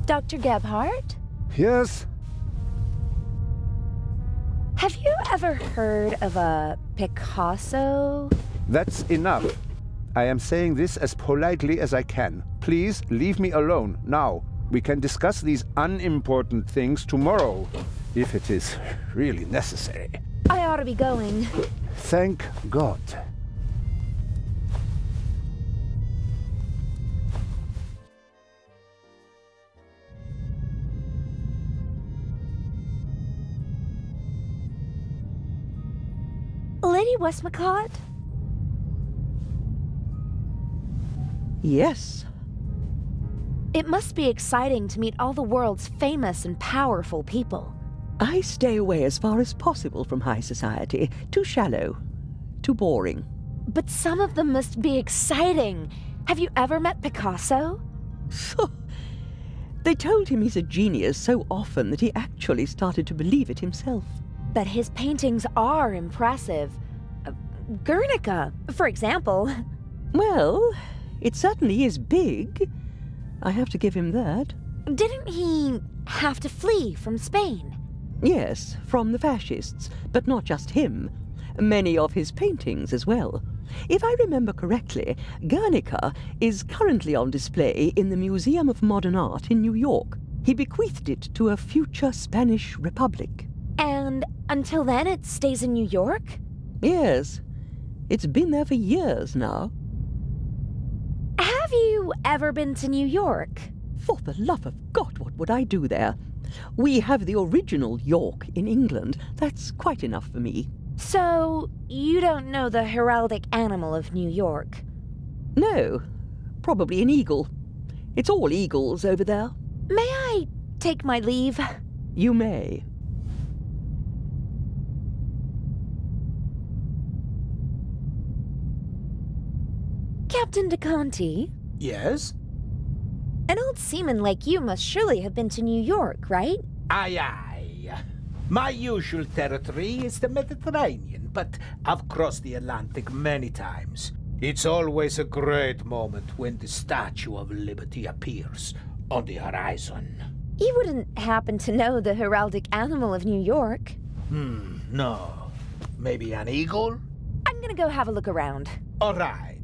Dr. Gebhardt? Yes? Have you ever heard of a Picasso? That's enough. I am saying this as politely as I can. Please leave me alone now. We can discuss these unimportant things tomorrow, if it is really necessary. I ought to be going. Thank God. Lady Westmacott? Yes. It must be exciting to meet all the world's famous and powerful people. I stay away as far as possible from high society. Too shallow. Too boring. But some of them must be exciting. Have you ever met Picasso? They told him he's a genius so often that he actually started to believe it himself. But his paintings are impressive. Guernica, for example. Well, it certainly is big. I have to give him that. Didn't he have to flee from Spain? Yes, from the fascists, but not just him. Many of his paintings as well. If I remember correctly, Guernica is currently on display in the Museum of Modern Art in New York. He bequeathed it to a future Spanish republic. And until then it stays in New York? Yes. It's been there for years now. Have you ever been to New York? For the love of God, what would I do there? We have the original York in England. That's quite enough for me. So, you don't know the heraldic animal of New York? No. Probably an eagle. It's all eagles over there. May I take my leave? You may. Captain de Conti? Yes? An old seaman like you must surely have been to New York, right? Aye, aye. My usual territory is the Mediterranean, but I've crossed the Atlantic many times. It's always a great moment when the Statue of Liberty appears on the horizon. You wouldn't happen to know the heraldic animal of New York? No. Maybe an eagle? I'm gonna go have a look around. All right.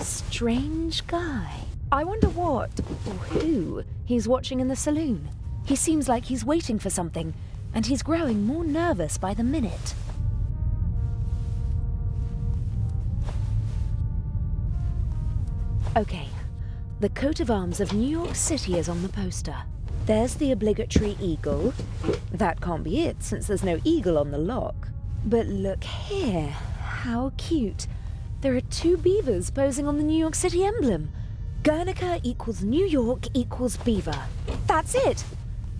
Strange guy. I wonder what, or who, he's watching in the saloon. He seems like he's waiting for something, and he's growing more nervous by the minute. Okay, the coat of arms of New York City is on the poster. There's the obligatory eagle. That can't be it, since there's no eagle on the lock. But look here, how cute. There are two beavers posing on the New York City emblem. Guernica equals New York equals beaver. That's it!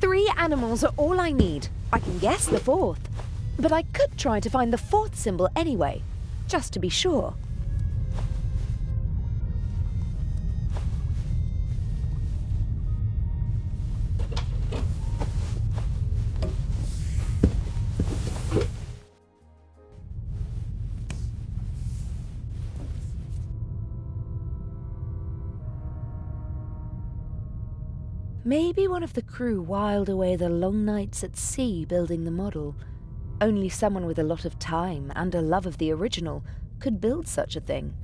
3 animals are all I need. I can guess the 4th. But I could try to find the 4th symbol anyway, just to be sure. Maybe one of the crew whiled away the long nights at sea building the model. Only someone with a lot of time and a love of the original could build such a thing.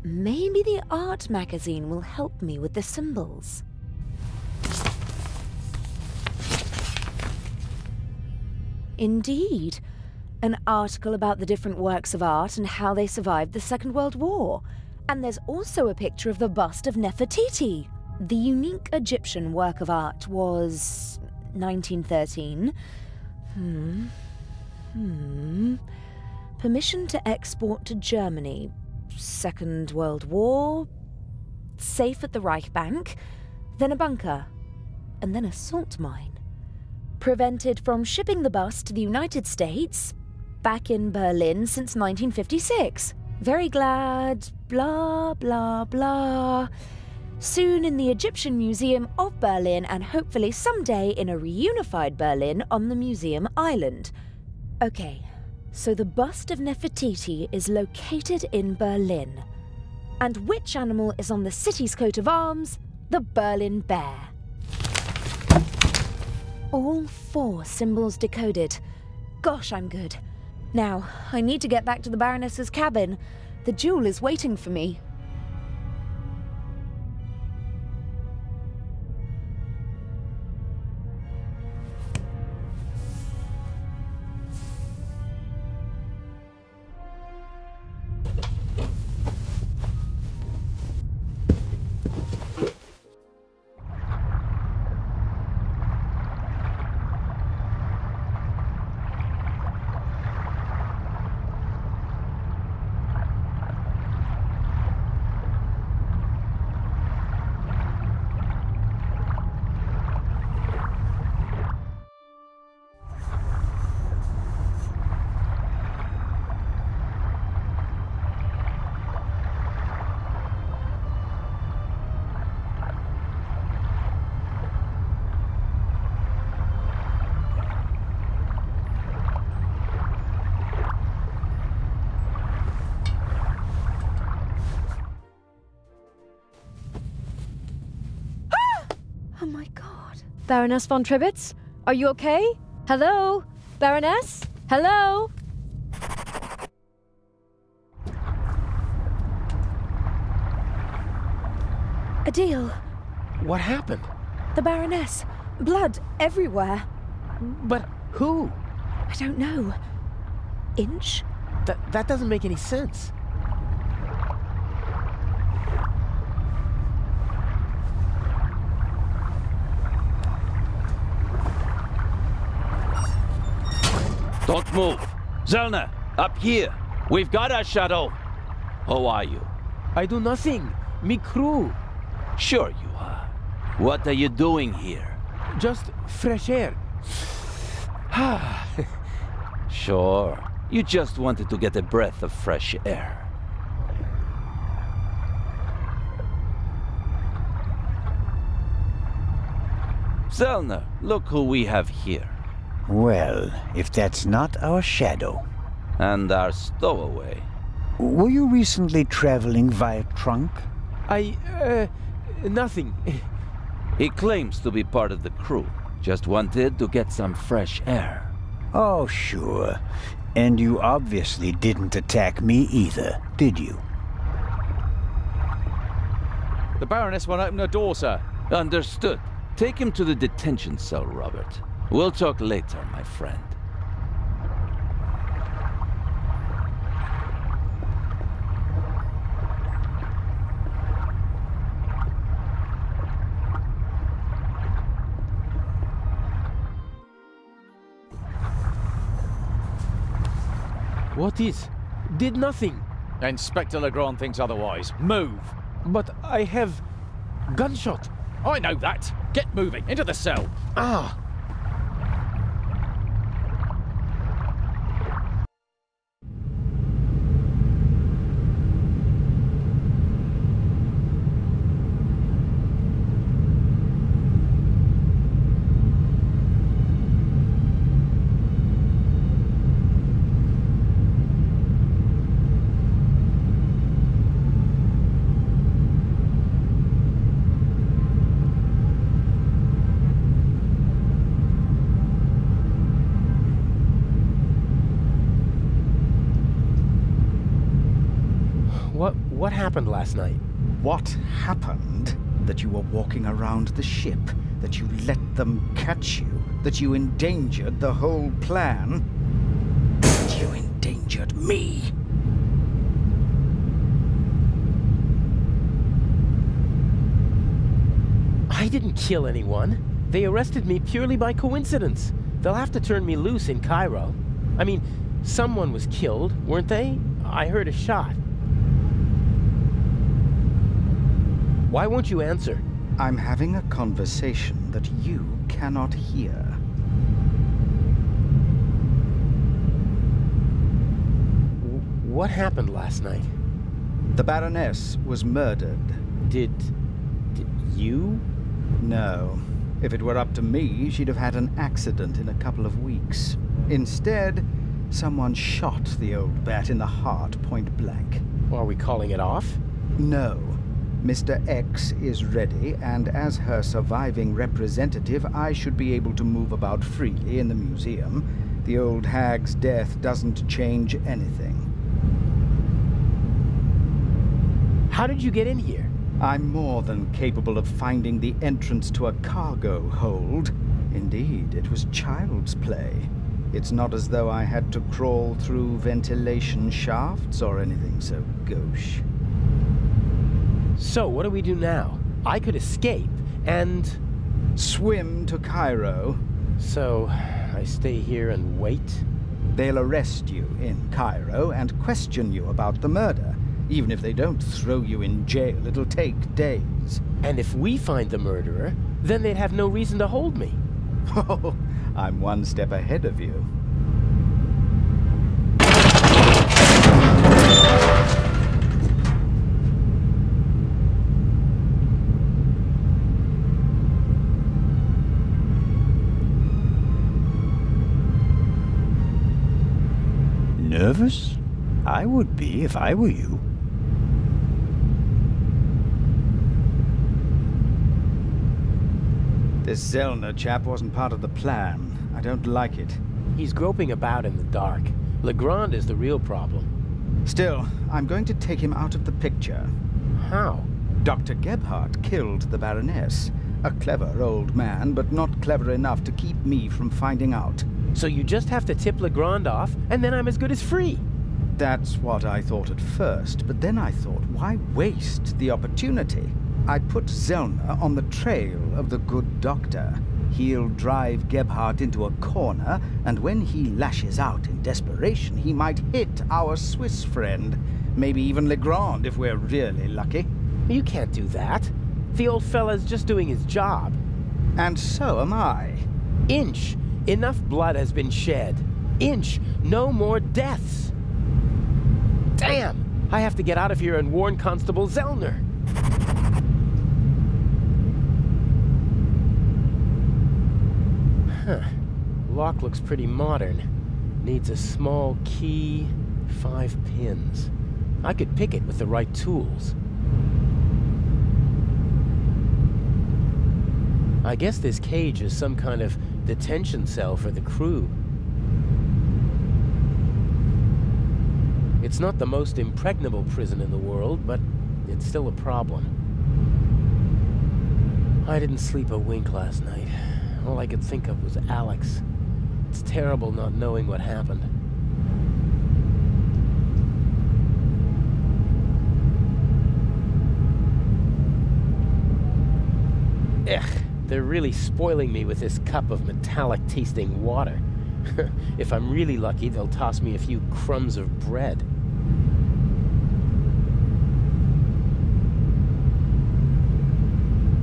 Maybe the art magazine will help me with the symbols. Indeed. An article about the different works of art and how they survived the Second World War. And there's also a picture of the bust of Nefertiti. The unique Egyptian work of art was 1913. Permission to export to Germany. Second World War. Safe at the Reich Bank. Then a bunker. And then a salt mine. Prevented from shipping the bust to the United States. Back in Berlin since 1956. Very glad, blah, blah, blah. Soon in the Egyptian Museum of Berlin and hopefully someday in a reunified Berlin on the Museum Island. Okay, so the bust of Nefertiti is located in Berlin. And which animal is on the city's coat of arms? The Berlin Bear. All 4 symbols decoded. Gosh, I'm good. Now, I need to get back to the Baroness's cabin. The jewel is waiting for me. Oh my god. Baroness von Tribitz? Are you okay? Hello? Baroness? Hello? Adil, What happened? the Baroness. Blood everywhere. But who? I don't know. Inch? That doesn't make any sense. Don't move. Zellner, up here. We've got our shadow. How are you? I do nothing. Me crew. Sure you are. What are you doing here? Just fresh air. Sure. You just wanted to get a breath of fresh air. Zellner, look who we have here. Well, if that's not our shadow. And our stowaway. Were you recently traveling via trunk? Nothing. He claims to be part of the crew. Just wanted to get some fresh air. Oh, sure. And you obviously didn't attack me either, did you? The Baroness won't open her door, sir. Understood. Take him to the detention cell, Robert. We'll talk later, my friend. What is? Did nothing. Inspector Legrand thinks otherwise. Move! But I have... gunshot. I know that! Get moving! Into the cell! Ah! what happened last night? What happened? That you were walking around the ship, that you let them catch you, that you endangered the whole plan, that you endangered me. I didn't kill anyone. They arrested me purely by coincidence. They'll have to turn me loose in Cairo. I mean, someone was killed, weren't they? I heard a shot. Why won't you answer? I'm having a conversation that you cannot hear. What happened last night? The Baroness was murdered. Did you? No. If it were up to me, she'd have had an accident in a couple of weeks. Instead, someone shot the old bat in the heart point blank. Are we calling it off? No. Mr. X is ready, and as her surviving representative, I should be able to move about freely in the museum. The old hag's death doesn't change anything. How did you get in here? I'm more than capable of finding the entrance to a cargo hold. Indeed, it was child's play. It's not as though I had to crawl through ventilation shafts or anything so gauche. So, what do we do now? I could escape, and... swim to Cairo. So, I stay here and wait? They'll arrest you in Cairo and question you about the murder. Even if they don't throw you in jail, it'll take days. And if we find the murderer, then they'd have no reason to hold me. Oh, I'm one step ahead of you. Nervous? I would be if I were you. This Zellner chap wasn't part of the plan. I don't like it. He's groping about in the dark. Legrand is the real problem. Still, I'm going to take him out of the picture. How? Dr. Gebhardt killed the Baroness. A clever old man, but not clever enough to keep me from finding out. So you just have to tip Legrand off, and then I'm as good as free. That's what I thought at first, but then I thought, why waste the opportunity? I put Zellner on the trail of the good doctor. He'll drive Gebhardt into a corner, and when he lashes out in desperation, he might hit our Swiss friend. Maybe even Legrand, if we're really lucky. You can't do that. The old fella's just doing his job. And so am I. Inch, enough blood has been shed. Inch, no more deaths. Damn! I have to get out of here and warn Constable Zellner. Huh. Lock looks pretty modern. Needs a small key, 5 pins. I could pick it with the right tools. I guess this cage is some kind of detention cell for the crew. It's not the most impregnable prison in the world, but it's still a problem. I didn't sleep a wink last night. All I could think of was Alex. It's terrible not knowing what happened. Ugh, they're really spoiling me with this cup of metallic-tasting water. If I'm really lucky, they'll toss me a few crumbs of bread.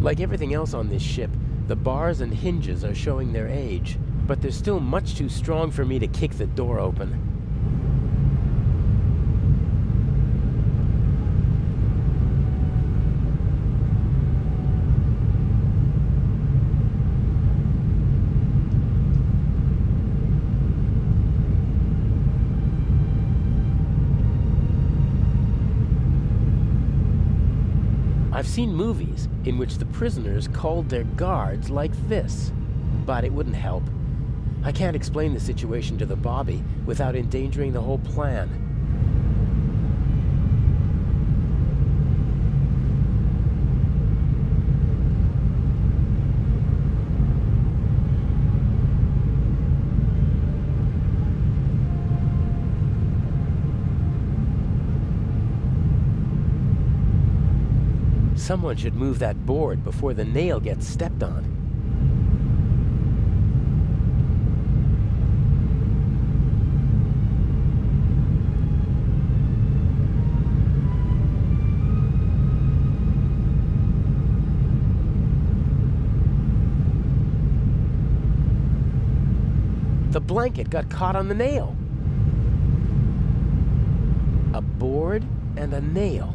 Like everything else on this ship, the bars and hinges are showing their age, but they're still much too strong for me to kick the door open. I've seen movies in which the prisoners called their guards like this, but it wouldn't help. I can't explain the situation to the Bobby without endangering the whole plan. Someone should move that board before the nail gets stepped on. The blanket got caught on the nail. A board and a nail.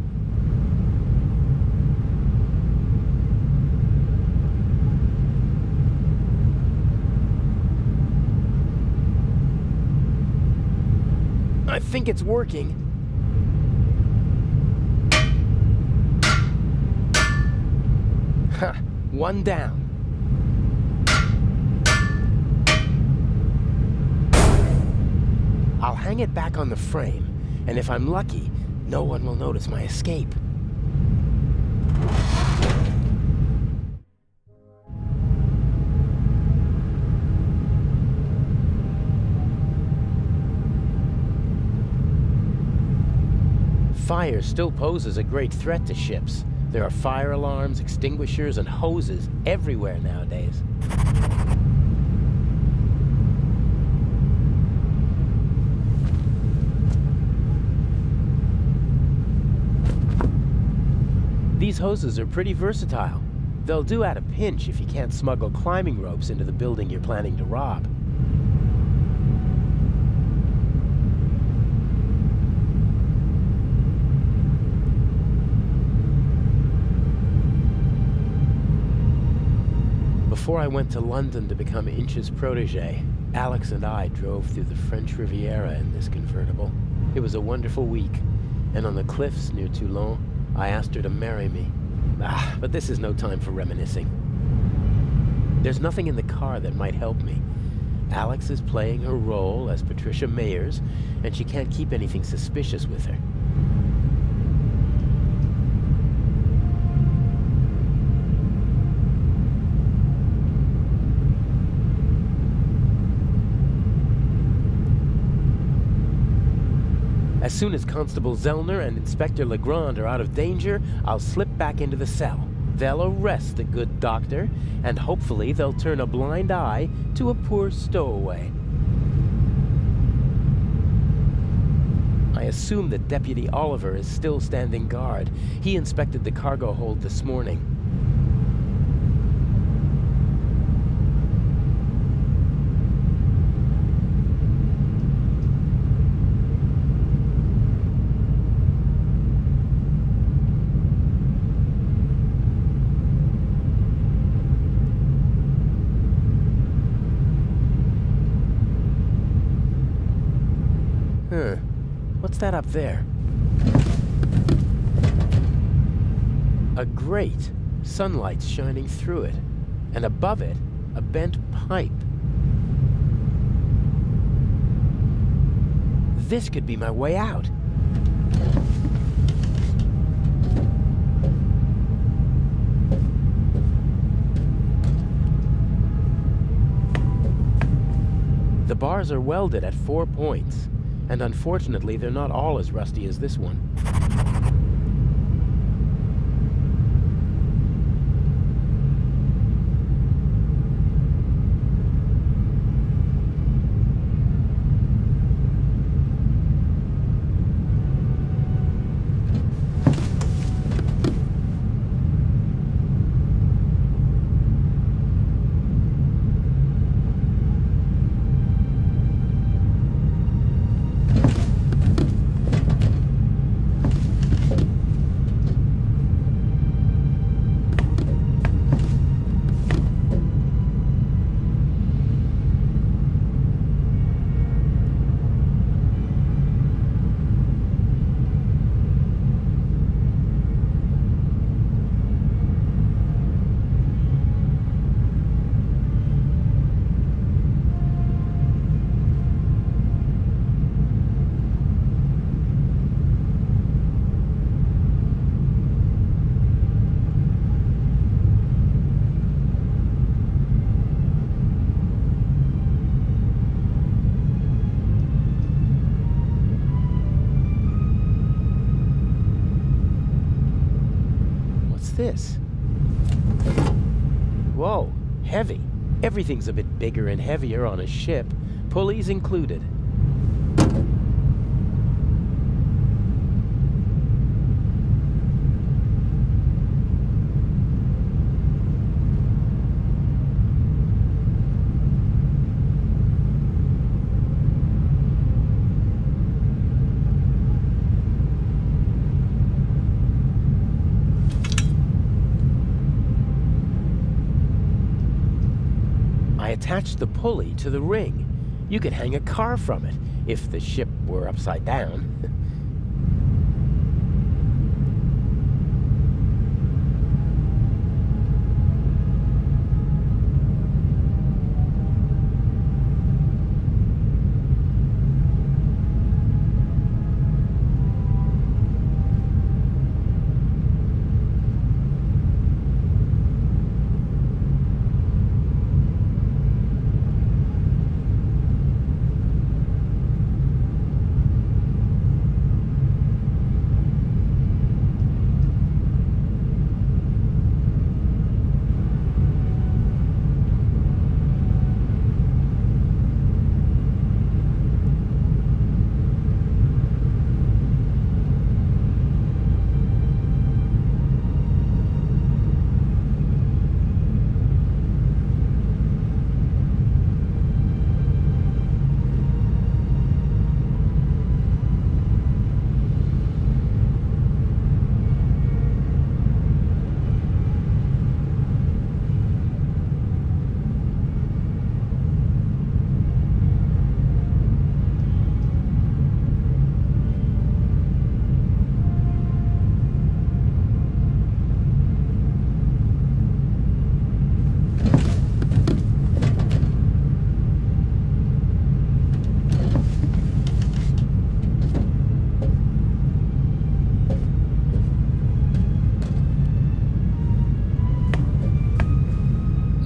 I think it's working. Ha! One down. I'll hang it back on the frame, and if I'm lucky, no one will notice my escape. Fire still poses a great threat to ships. There are fire alarms, extinguishers, and hoses everywhere nowadays. These hoses are pretty versatile. They'll do at a pinch if you can't smuggle climbing ropes into the building you're planning to rob. Before I went to London to become Inch's protege, Alex and I drove through the French Riviera in this convertible. It was a wonderful week, and on the cliffs near Toulon, I asked her to marry me. But this is no time for reminiscing. There's nothing in the car that might help me. Alex is playing her role as Patricia Mayers, and she can't keep anything suspicious with her. As soon as Constable Zellner and Inspector Legrand are out of danger, I'll slip back into the cell. They'll arrest the good doctor, and hopefully they'll turn a blind eye to a poor stowaway. I assume that Deputy Oliver is still standing guard. He inspected the cargo hold this morning. What's that up there? A grate. Sunlight's shining through it. And above it, a bent pipe. This could be my way out. The bars are welded at 4 points. And unfortunately, they're not all as rusty as this one. this? Whoa, heavy. Everything's a bit bigger and heavier on a ship, pulleys included. Attach the pulley to the ring. You could hang a car from it, if the ship were upside down.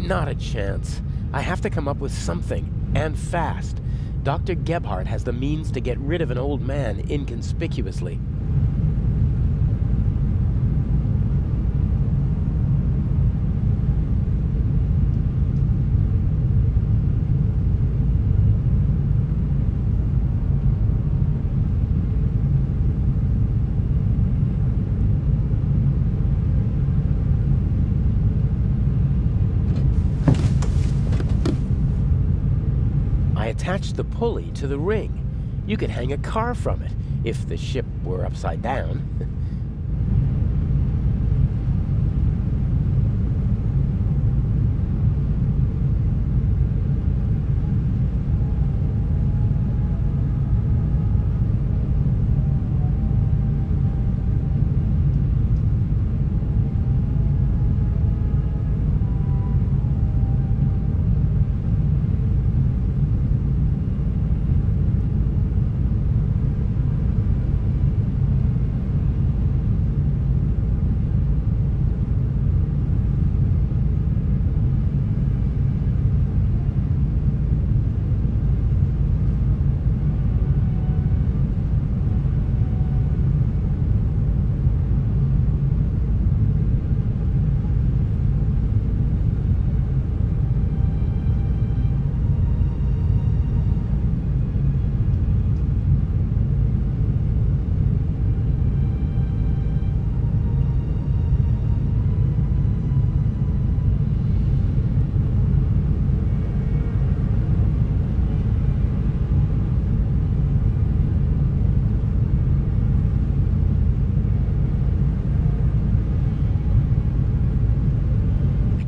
Not a chance. I have to come up with something, and fast. Dr. Gebhardt has the means to get rid of an old man inconspicuously. Attach the pulley to the ring. You could hang a car from it, if the ship were upside down.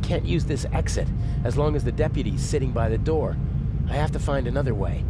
Can't use this exit as long as the deputy's sitting by the door. I have to find another way.